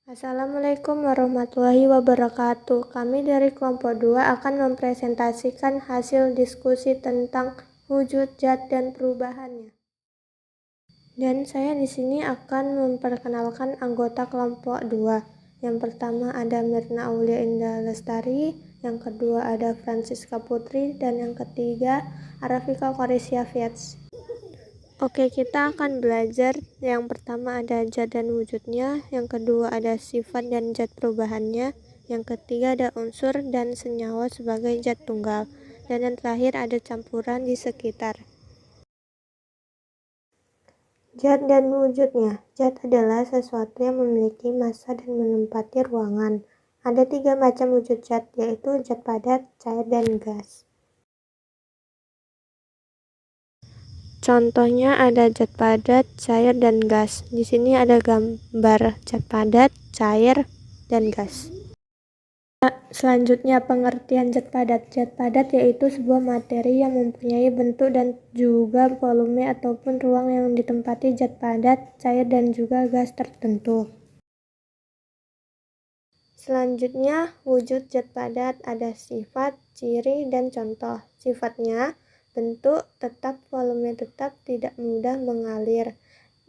Assalamualaikum warahmatullahi wabarakatuh. Kami dari kelompok 2 akan mempresentasikan hasil diskusi tentang wujud zat dan perubahannya. Dan saya di sini akan memperkenalkan anggota kelompok 2. Yang pertama ada Mirna Aulia Indah Lestari, yang kedua ada Francisca Putri, dan yang ketiga Arafika Koresia Fiats. Oke, kita akan belajar. Yang pertama ada zat dan wujudnya, yang kedua ada sifat dan zat perubahannya, yang ketiga ada unsur dan senyawa sebagai zat tunggal, dan yang terakhir ada campuran di sekitar. Zat dan wujudnya. Zat adalah sesuatu yang memiliki massa dan menempati ruangan. Ada 3 macam wujud zat, yaitu zat padat, cair, dan gas. Contohnya ada zat padat, cair, dan gas. Di sini ada gambar zat padat, cair, dan gas. Selanjutnya pengertian zat padat. Zat padat yaitu sebuah materi yang mempunyai bentuk dan juga volume ataupun ruang yang ditempati zat padat, cair, dan juga gas tertentu. Selanjutnya wujud zat padat ada sifat, ciri, dan contoh. Sifatnya bentuk tetap, volume tetap, tidak mudah mengalir.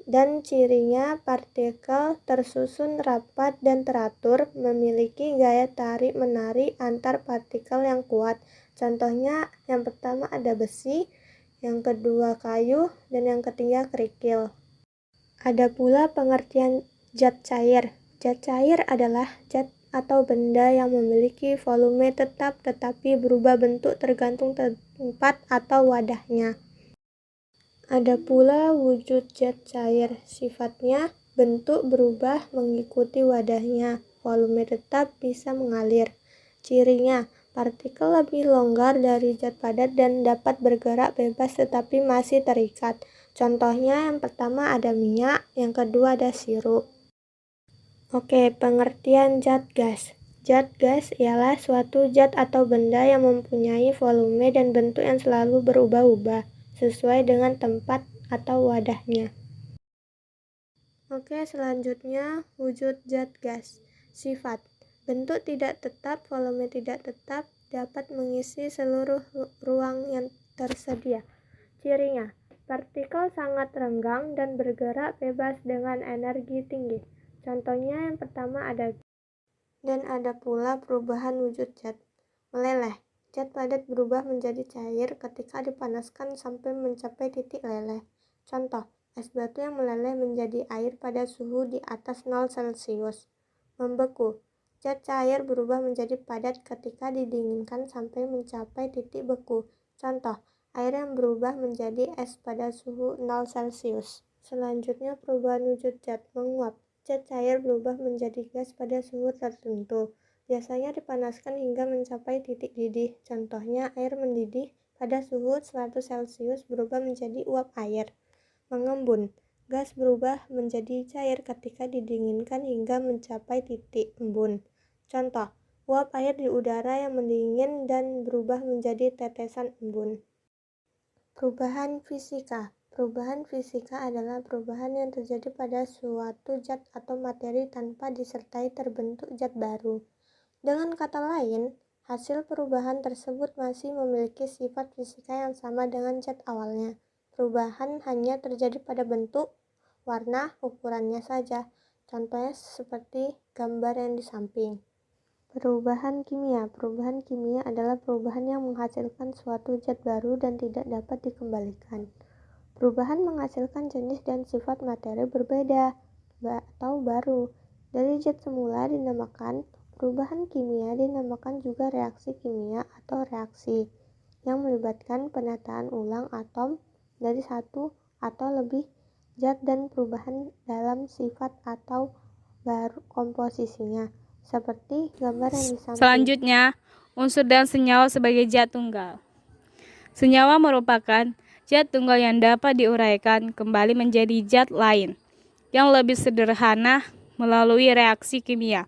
Dan cirinya partikel tersusun rapat dan teratur, memiliki gaya tarik-menarik antar partikel yang kuat. Contohnya yang pertama ada besi, yang kedua kayu, dan yang ketiga kerikil. Ada pula pengertian zat cair. Zat cair adalah zat atau benda yang memiliki volume tetap tetapi berubah bentuk tergantung tempat atau wadahnya. Ada pula wujud zat cair. Sifatnya bentuk berubah mengikuti wadahnya, volume tetap, bisa mengalir. Cirinya partikel lebih longgar dari zat padat dan dapat bergerak bebas tetapi masih terikat. Contohnya yang pertama ada minyak, yang kedua ada sirup. Oke, pengertian zat gas. Zat gas ialah suatu zat atau benda yang mempunyai volume dan bentuk yang selalu berubah-ubah sesuai dengan tempat atau wadahnya. Oke, selanjutnya wujud zat gas. Sifat bentuk tidak tetap, volume tidak tetap, dapat mengisi seluruh ruang yang tersedia. Cirinya partikel sangat renggang dan bergerak bebas dengan energi tinggi. Contohnya yang pertama ada. Dan ada pula perubahan wujud zat. Meleleh. Zat padat berubah menjadi cair ketika dipanaskan sampai mencapai titik leleh. Contoh, es batu yang meleleh menjadi air pada suhu di atas 0 Celcius. Membeku. Zat cair berubah menjadi padat ketika didinginkan sampai mencapai titik beku. Contoh, air yang berubah menjadi es pada suhu 0 Celcius. Selanjutnya perubahan wujud zat. Menguap. Zat cair berubah menjadi gas pada suhu tertentu. Biasanya dipanaskan hingga mencapai titik didih. Contohnya air mendidih pada suhu 100 Celcius berubah menjadi uap air. Mengembun. Gas berubah menjadi cair ketika didinginkan hingga mencapai titik embun. Contoh, uap air di udara yang mendingin dan berubah menjadi tetesan embun. Perubahan fisika. Perubahan fisika adalah perubahan yang terjadi pada suatu zat atau materi tanpa disertai terbentuk zat baru. Dengan kata lain, hasil perubahan tersebut masih memiliki sifat fisika yang sama dengan zat awalnya. Perubahan hanya terjadi pada bentuk, warna, ukurannya saja. Contohnya seperti gambar yang di samping. Perubahan kimia. Perubahan kimia adalah perubahan yang menghasilkan suatu zat baru dan tidak dapat dikembalikan. Perubahan menghasilkan jenis dan sifat materi berbeda atau baru. Dari zat semula dinamakan perubahan kimia, dinamakan juga reaksi kimia atau reaksi yang melibatkan penataan ulang atom dari satu atau lebih zat dan perubahan dalam sifat atau baru komposisinya, seperti gambar yang di samping. Selanjutnya, unsur dan senyawa sebagai zat tunggal. Senyawa merupakan zat tunggal yang dapat diuraikan kembali menjadi zat lain yang lebih sederhana melalui reaksi kimia.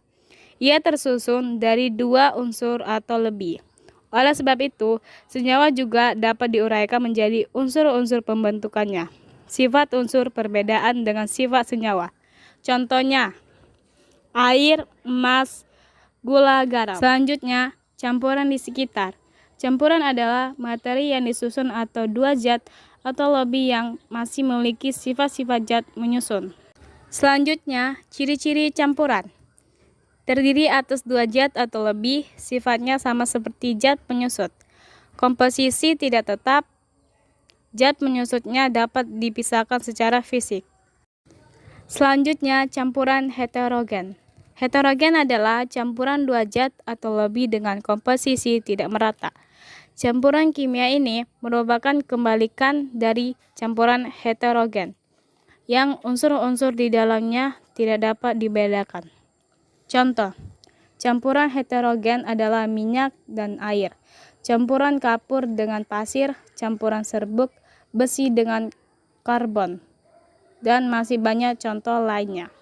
Ia tersusun dari 2 unsur atau lebih. Oleh sebab itu, senyawa juga dapat diuraikan menjadi unsur-unsur pembentukannya. Sifat unsur perbedaan dengan sifat senyawa. Contohnya, air, emas, gula, garam. Selanjutnya, campuran di sekitar. Campuran adalah materi yang disusun atau dua zat atau lebih yang masih memiliki sifat-sifat zat menyusun. Selanjutnya, ciri-ciri campuran. Terdiri atas dua zat atau lebih, sifatnya sama seperti zat penyusut. Komposisi tidak tetap, zat penyusutnya dapat dipisahkan secara fisik. Selanjutnya, campuran heterogen. Heterogen adalah campuran dua zat atau lebih dengan komposisi tidak merata. Campuran kimia ini merupakan kebalikan dari campuran heterogen, yang unsur-unsur di dalamnya tidak dapat dibedakan. Contoh, campuran heterogen adalah minyak dan air, campuran kapur dengan pasir, campuran serbuk, besi dengan karbon, dan masih banyak contoh lainnya.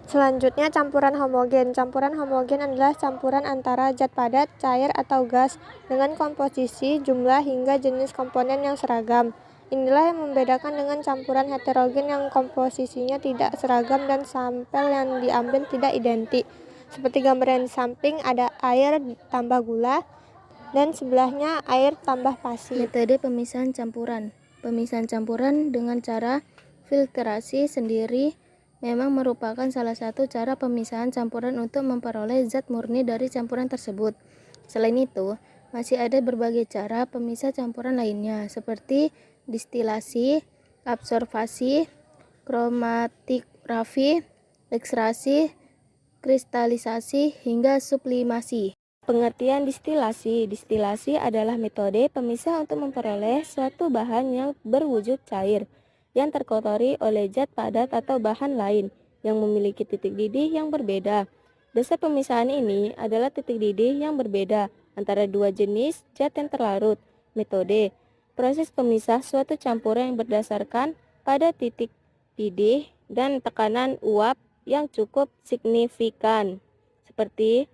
Selanjutnya, campuran homogen. Campuran homogen adalah campuran antara zat padat, cair, atau gas dengan komposisi, jumlah, hingga jenis komponen yang seragam. Inilah yang membedakan dengan campuran heterogen yang komposisinya tidak seragam dan sampel yang diambil tidak identik. Seperti gambar yang di samping, ada air tambah gula dan sebelahnya air tambah pasir. Metode pemisahan campuran. Pemisahan campuran dengan cara filtrasi sendiri memang merupakan salah satu cara pemisahan campuran untuk memperoleh zat murni dari campuran tersebut. Selain itu, masih ada berbagai cara pemisah campuran lainnya, seperti distilasi, absorbasi, kromatografi, ekstraksi, kristalisasi, hingga sublimasi. Pengertian distilasi. Distilasi adalah metode pemisah untuk memperoleh suatu bahan yang berwujud cair, yang terkotori oleh zat padat atau bahan lain yang memiliki titik didih yang berbeda. Dasar pemisahan ini adalah titik didih yang berbeda antara dua jenis zat yang terlarut. Metode proses pemisah suatu campuran yang berdasarkan pada titik didih dan tekanan uap yang cukup signifikan, seperti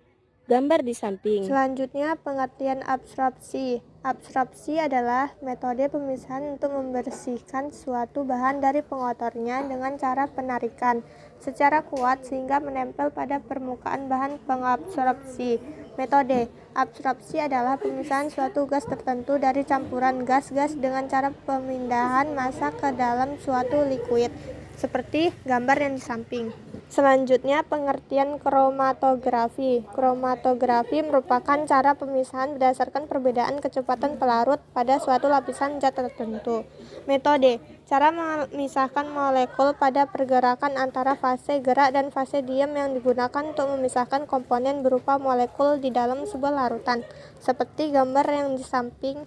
gambar di samping. Selanjutnya, pengertian absorpsi. Absorpsi adalah metode pemisahan untuk membersihkan suatu bahan dari pengotornya dengan cara penarikan secara kuat sehingga menempel pada permukaan bahan pengabsorpsi. Metode absorpsi adalah pemisahan suatu gas tertentu dari campuran gas-gas dengan cara pemindahan massa ke dalam suatu liquid, seperti gambar yang di samping. Selanjutnya, pengertian kromatografi. Kromatografi merupakan cara pemisahan berdasarkan perbedaan kecepatan pelarut pada suatu lapisan zat tertentu. Metode cara memisahkan molekul pada pergerakan antara fase gerak dan fase diam yang digunakan untuk memisahkan komponen berupa molekul di dalam sebuah larutan, seperti gambar yang di samping.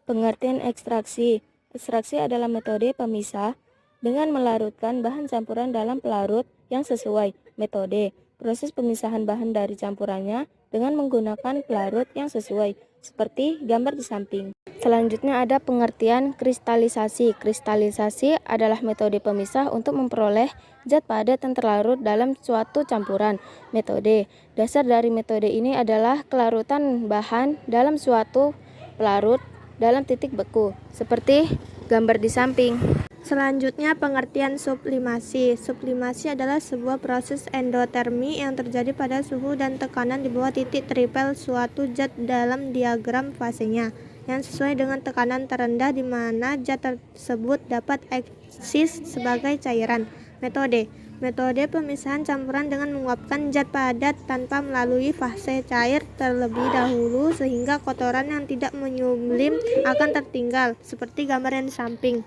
Pengertian ekstraksi. Ekstraksi adalah metode pemisah dengan melarutkan bahan campuran dalam pelarut yang sesuai. Metode proses pemisahan bahan dari campurannya dengan menggunakan pelarut yang sesuai, seperti gambar di samping. Selanjutnya ada pengertian kristalisasi. Kristalisasi adalah metode pemisah untuk memperoleh zat padat yang terlarut dalam suatu campuran. Metode dasar dari metode ini adalah kelarutan bahan dalam suatu pelarut dalam titik beku, seperti gambar di samping. Selanjutnya, pengertian sublimasi. Sublimasi adalah sebuah proses endotermi yang terjadi pada suhu dan tekanan di bawah titik tripel suatu zat dalam diagram fasenya, yang sesuai dengan tekanan terendah di mana zat tersebut dapat eksis sebagai cairan. Metode pemisahan campuran dengan menguapkan zat padat tanpa melalui fase cair terlebih dahulu sehingga kotoran yang tidak menyublim akan tertinggal, seperti gambar yang di samping.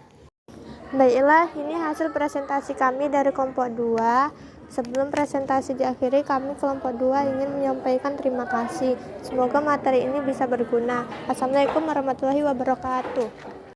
Baiklah, ini hasil presentasi kami dari kelompok 2. Sebelum presentasi diakhiri, kami kelompok 2 ingin menyampaikan terima kasih. Semoga materi ini bisa berguna. Assalamualaikum warahmatullahi wabarakatuh.